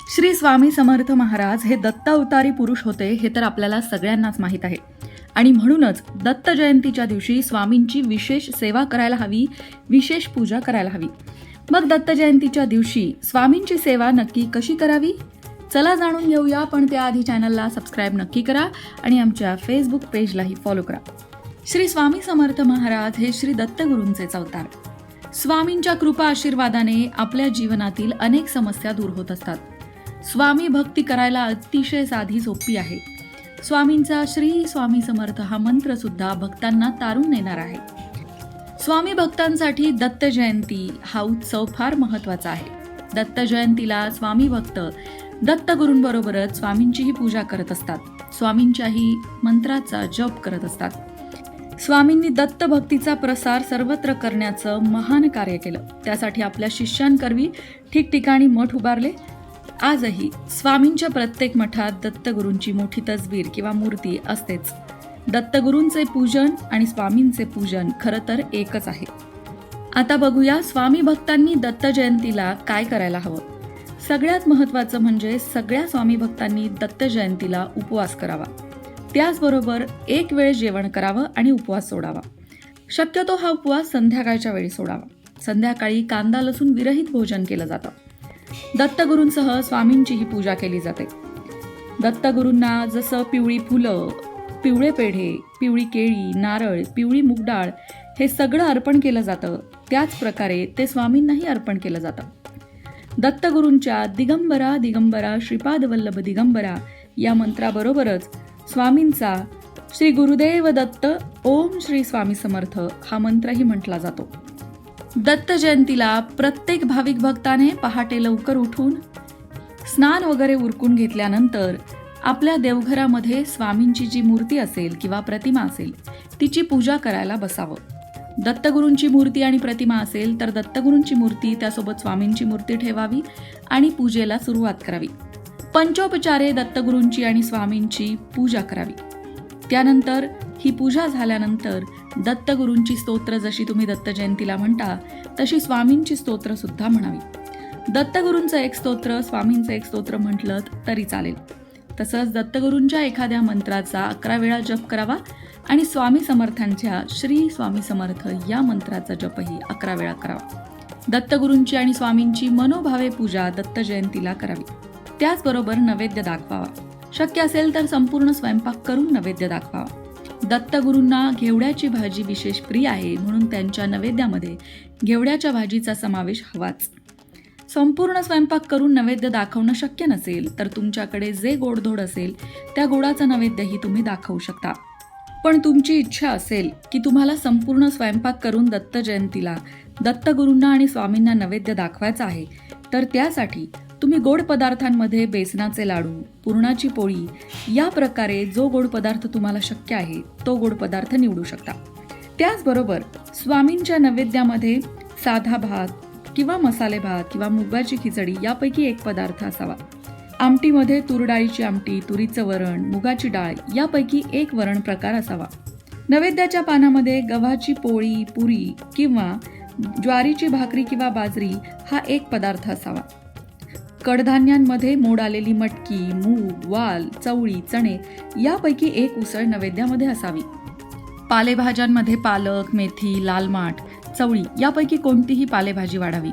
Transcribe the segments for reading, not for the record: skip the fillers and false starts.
श्री स्वामी समर्थ महाराज हे दत्त अवतारी पुरुष होते हे तर आपल्याला सगळ्यांनाच माहीत आहे. आणि म्हणूनच दत्त जयंतीच्या दिवशी स्वामींची विशेष सेवा करायला हवी, विशेष पूजा करायला हवी. मग दत्त जयंतीच्या दिवशी स्वामींची सेवा नक्की कशी करावी, चला जाणून घेऊया. पण त्याआधी चॅनलला सबस्क्राईब नक्की करा आणि आमच्या फेसबुक पेजलाही फॉलो करा. श्री स्वामी समर्थ महाराज हे श्री दत्तगुरूंचेच अवतार. स्वामींच्या कृपा आशीर्वादाने आपल्या जीवनातील अनेक समस्या दूर होत असतात. स्वामी भक्ती करायला अतिशय साधी सोपी आहे. स्वामींचा श्री स्वामी समर्थ हा मंत्र सुद्धा भक्तांना तारून नेणार आहे. स्वामी भक्तांसाठी दत्त जयंती हा उत्सव फार महत्वाचा आहे. दत्त जयंतीला स्वामी भक्त दत्तगुरूंबरोबरच स्वामींचीही पूजा करत असतात, स्वामींच्याही मंत्राचा जप करत असतात. स्वामींनी दत्त भक्तीचा प्रसार सर्वत्र करण्याचं महान कार्य केलं. त्यासाठी आपल्या शिष्यांकरवी ठिकठिकाणी मठ उभारले. आजही स्वामींच्या प्रत्येक मठात दत्तगुरूंची मोठी तसबीर किंवा मूर्ती असतेच. दत्तगुरूंचे पूजन आणि स्वामींचे पूजन खरं तर एकच आहे. आता बघूया स्वामी भक्तांनी दत्त जयंतीला काय करायला हवं. सगळ्यात महत्त्वाचं म्हणजे सगळ्या स्वामी भक्तांनी दत्त जयंतीला उपवास करावा. त्याचबरोबर एक वेळ जेवण करावं आणि उपवास सोडावा. शक्यतो हा उपवास संध्याकाळच्या वेळी सोडावा. संध्याकाळी कांदा लसूण विरहित भोजन केलं जातं. दत्तगुरूंसह स्वामींचीही पूजा केली जाते. दत्तगुरूंना जसं पिवळी फुलं, पिवळे पेढे, पिवळी केळी, नारळ, पिवळी मूगडाळ हे सगळं अर्पण केलं जातं, त्याच प्रकारे ते स्वामींनाही अर्पण केलं जातं. दत्तगुरूंच्या दिगंबरा दिगंबरा श्रीपाद वल्लभ दिगंबरा या मंत्राबरोबरच स्वामींचा श्री गुरुदेव दत्त ओम श्री स्वामी समर्थ हा मंत्रही म्हटला जातो. दत्त जयंतीला प्रत्येक भाविक भक्ताने पहाटे लवकर उठून स्नान वगैरे उरकून घेतल्यानंतर आपल्या देवघरामध्ये स्वामींची जी मूर्ती असेल किंवा प्रतिमा असेल तिची पूजा करायला बसावं. दत्तगुरूंची मूर्ती आणि प्रतिमा असेल तर दत्तगुरूंची मूर्ती त्यासोबत स्वामींची मूर्ती ठेवावी आणि पूजेला सुरुवात करावी. पंचोपचारे दत्तगुरूंची आणि स्वामींची पूजा करावी. त्यानंतर ही पूजा झाल्यानंतर दत्तगुरूंची स्तोत्र जशी तुम्ही दत्त जयंतीला म्हणता तशी स्वामींची स्तोत्र सुद्धा म्हणावी. दत्तगुरूंचं एक स्तोत्र, स्वामींचं एक स्तोत्र म्हटलं तरी चालेल. तसंच दत्तगुरूंच्या एखाद्या मंत्राचा 11 वेळा जप करावा आणि स्वामी समर्थांच्या श्री स्वामी समर्थ या मंत्राचा जपही 11 वेळा करावा. दत्तगुरूंची आणि स्वामींची मनोभावे पूजा दत्त जयंतीला करावी. त्याचबरोबर नैवेद्य दाखवावा. शक्य असेल तर संपूर्ण स्वयंपाक करून नैवेद्य दाखवावा. दत्तगुरूंना घेवड्याची भाजी विशेष प्रिय आहे, म्हणून त्यांच्या नैवेद्यामध्ये घेवड्याच्या भाजीचा समावेश हवाच. संपूर्ण स्वयंपाक करून नैवेद्य दाखवणं शक्य नसेल तर तुमच्याकडे जे गोडधोड असेल त्या गोडाचा नैवेद्यही तुम्ही दाखवू शकता. पण तुमची इच्छा असेल की तुम्हाला संपूर्ण स्वयंपाक करून दत्त जयंतीला दत्तगुरूंना आणि स्वामींना नैवेद्य दाखवायचा आहे तर त्यासाठी तुम्ही गोड पदार्थांमध्ये बेसनाचे लाडू, पुरणाची पोळी या प्रकारे जो गोड पदार्थ तुम्हाला शक्य आहे तो गोड पदार्थ निवडू शकता. त्याचबरोबर स्वामींच्या नैवेद्यामध्ये साधा भात किंवा मसाले भात किंवा मुगाची खिचडी यापैकी एक पदार्थ असावा. आमटीमध्ये तूर डाळीची आमटी, तुरीचं वरण, मुगाची डाळ यापैकी एक वरण प्रकार असावा. नैवेद्याच्या पानामध्ये गव्हाची पोळी, पुरी किंवा ज्वारीची भाकरी किंवा बाजरी हा एक पदार्थ असावा. कडधान्यांमध्ये मोड आलेली मटकी, मूग, वाल, चवळी, चणे यापैकी एक उसळ नैवेद्यामध्ये असावी. पालेभाज्यांमध्ये पालक, मेथी, लाल माठ, चवळी यापैकी कोणतीही पालेभाजी वाढावी.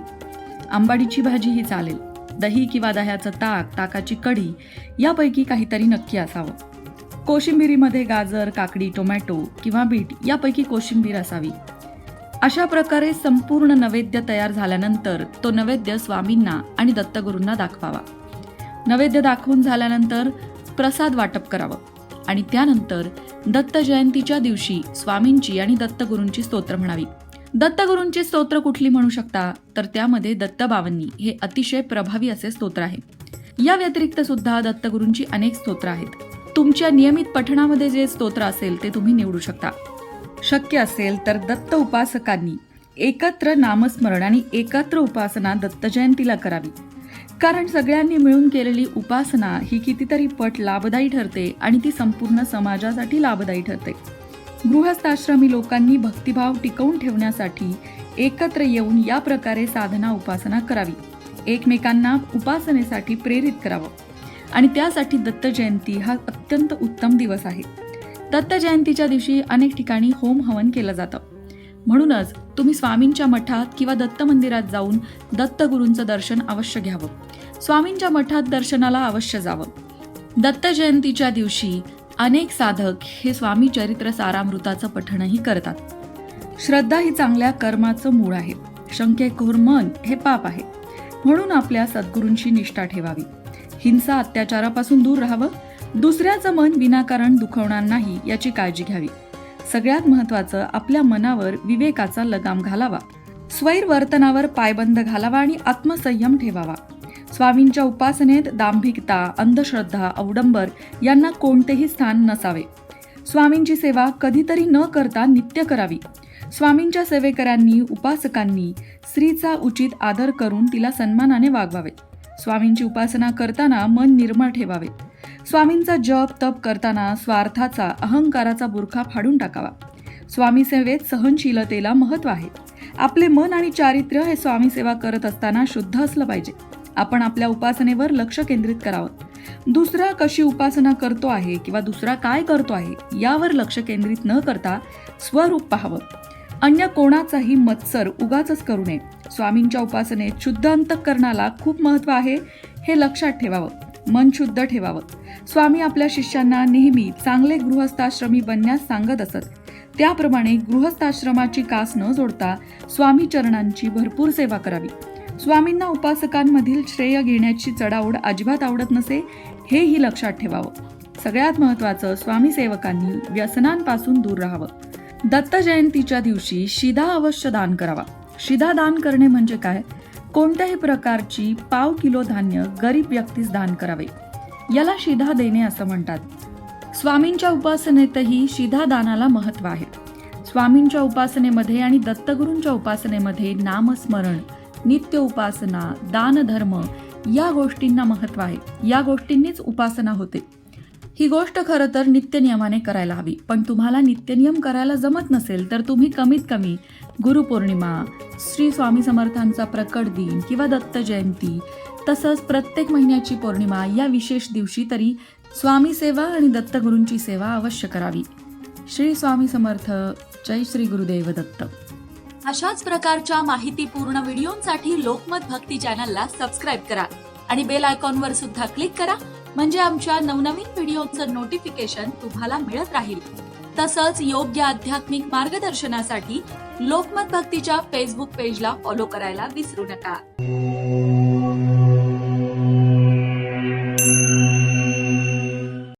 आंबाडीची भाजी ही चालेल. दही किंवा दह्याचं ताक, ताकाची कढी यापैकी काहीतरी नक्की असावं. कोशिंबिरीमध्ये गाजर, काकडी, टोमॅटो किंवा बीट यापैकी कोशिंबीर असावी. अशा प्रकारे संपूर्ण नैवेद्य तयार झाल्यानंतर तो नैवेद्य स्वामींना आणि दत्तगुरूंना दाखवावा. नैवेद्य दाखवून झाल्यानंतर प्रसाद वाटप करावं आणि त्यानंतर दत्त जयंतीच्या दिवशी स्वामींची आणि दत्तगुरूंची स्तोत्र म्हणावी. दत्तगुरूंची स्तोत्र कुठली म्हणू शकता तर त्यामध्ये दत्तबावन्नी हे अतिशय प्रभावी असे स्तोत्र आहे. या व्यतिरिक्त सुद्धा दत्तगुरूंची अनेक स्तोत्र आहेत. तुमच्या नियमित पठणामध्ये जे स्तोत्र असेल ते तुम्ही निवडू शकता. शक्य असेल तर दत्त उपासकांनी एकत्र नामस्मरण आणि एकत्र उपासना दत्त जयंतीला करावी. कारण सगळ्यांनी मिळून केलेली उपासना ही कितीतरी पट लाभदायी ठरते आणि ती संपूर्ण समाजासाठी लाभदायी ठरते. गृहस्थाश्रमी लोकांनी भक्तिभाव टिकवून ठेवण्यासाठी एकत्र येऊन या प्रकारे साधना उपासना करावी. एकमेकांना उपासनेसाठी प्रेरित करावं आणि त्यासाठी दत्त जयंती हा अत्यंत उत्तम दिवस आहे. दत्त जयंतीच्या दिवशी अनेक ठिकाणी होम हवन केलं जातं. म्हणूनच तुम्ही स्वामींच्या मठात किंवा दत्त मंदिरात जाऊन दत्तगुरूंचं दर्शन अवश्य घ्यावं. स्वामींच्या मठात दर्शनाला अवश्य जावं. दत्त जयंतीच्या दिवशी अनेक साधक हे स्वामी चरित्र सारामृताचं पठणही करतात. श्रद्धा ही चांगल्या कर्माचं मूळ आहे. शंकेखोर मन हे पाप आहे. म्हणून आपल्या सद्गुरूंशी निष्ठा ठेवावी. हिंसा अत्याचारापासून दूर राहावं. दुसऱ्याचं मन विनाकारण दुखवणार नाही याची काळजी घ्यावी. सगळ्यात महत्त्वाचं, आपल्या मनावर विवेकाचा लगाम घालावा. स्वैर वर्तनावर पायबंद घालावा आणि आत्मसंयम ठेवावा. स्वामींच्या उपासनेत दांभिकता, अंधश्रद्धा, अवडंबर यांना कोणतेही स्थान नसावे. स्वामींची सेवा कधीतरी न करता नित्य करावी. स्वामींच्या सेवेकऱ्यांनी, उपासकांनी स्त्रीचा उचित आदर करून तिला सन्मानाने वागवावे. स्वामींची उपासना करताना मन निर्मळ ठेवावे. स्वामींचा जप तप करताना स्वार्थाचा, अहंकाराचा बुरखा फाडून टाकावा. स्वामी सेवेत सहनशीलतेला महत्त्व आहे. आपले मन आणि चारित्र्य हे स्वामी सेवा करत असताना शुद्ध असलं पाहिजे. आपण आपल्या उपासनेवर लक्ष केंद्रित करावं. दुसरा कशी उपासना करतो आहे किंवा दुसरा काय करतो आहे यावर लक्ष केंद्रित न करता स्वरूप पाहावं. अन्य कोणाचाही मत्सर उगाचच करू नये. स्वामींच्या उपासनेत शुद्ध अंतःकरणाला खूप महत्त्व आहे हे लक्षात ठेवावं. मन शुद्ध ठेवावं. स्वामी आपल्या शिष्यांना नेहमी चांगले गृहस्थाश्रमी बनण्यास सांगत असत. त्याप्रमाणे गृहस्थाश्रमाची कास न जोडता स्वामी चरणांची भरपूर सेवा करावी. स्वामींना उपासकांमधील श्रेय घेण्याची चढाओढ अजिबात आवडत नसे हेही लक्षात ठेवावं. सगळ्यात महत्त्वाचं, स्वामी सेवकांनी व्यसनांपासून दूर राहावं. दत्त जयंतीच्या दिवशी शिधा अवश्य दान करावा. शिधा दान करणे म्हणजे काय? कोणत्याही प्रकारची पाव किलो धान्य गरीब व्यक्तीस दान करावे. याला शिधा देणे असं म्हणतात. स्वामींच्या उपासनेतही शिधा दानाला महत्त्व आहे. स्वामींच्या उपासनेमध्ये आणि दत्तगुरूंच्या उपासनेमध्ये नामस्मरण, नित्य उपासना, दानधर्म या गोष्टींना महत्त्व आहे. या गोष्टींनीच उपासना होते. ही गोष्ट खरं तर नित्यनियमाने करायला हवी. पण तुम्हाला नित्यनियम करायला जमत नसेल तर तुम्ही कमीत कमी गुरुपौर्णिमा, श्री स्वामी समर्थांचा प्रकट दिन किंवा दत्त जयंती, तसंच प्रत्येक महिन्याची पौर्णिमा या विशेष दिवशी तरी स्वामी सेवा आणि दत्तगुरूंची सेवा अवश्य करावी. श्री स्वामी समर्थ. जय श्री गुरुदेव दत्त. अशाच प्रकारच्या माहितीपूर्ण व्हिडिओंसाठी लोकमत भक्ती चॅनलला सबस्क्राईब करा आणि बेल आयकॉनवर सुद्धा क्लिक करा. म्हणजे आमच्या नवनवीन व्हिडिओचं नोटिफिकेशन तुम्हाला मिळत राहील. तसंच योग्य आध्यात्मिक मार्गदर्शनासाठी लोकमत भक्तीच्या फेसबुक पेजला फॉलो करायला विसरू नका.